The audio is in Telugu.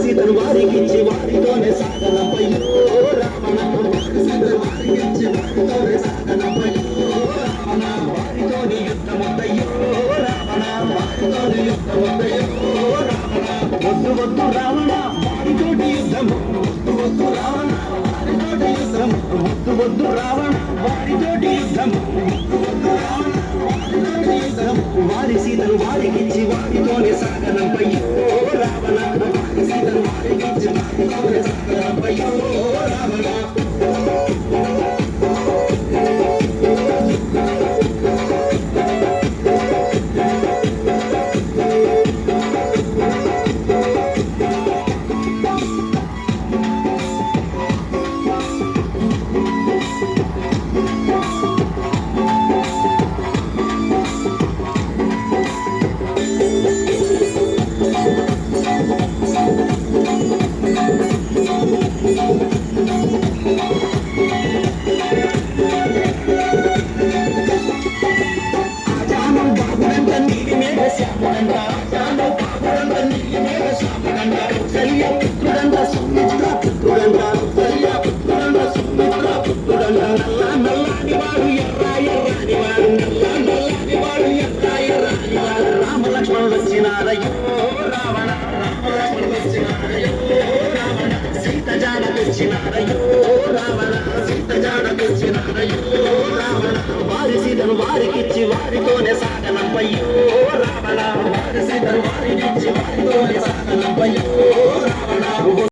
సీతను వారికిచ్చి వారితోనే సాగనంపయ్యో రావణ సీతను వారికిచ్చి వారితోనే సాగనంపయ్యో రావణ వారితోని యుద్ధముద్దయ్యో రావణ వారితోని యుద్ధముద్దయ్యో రావణ వద్దు వద్దు రావణ వారితోటి యుద్ధము వద్దు వద్దు రావణ వారితోటి యుద్ధము వద్దు వద్దు రావణ వారితోటి యుద్ధము వద్దు వద్దు రావణ వారితోటి యుద్ధము వారి సీతను వారికిచ్చి వారితోనే సాగనంపయ్యో రావణ వారి సీతను వారికిచ్చి వారితోనే సాగనంపయ్యో రావణ సీత జాన తెచ్చినారయ్యో రావణ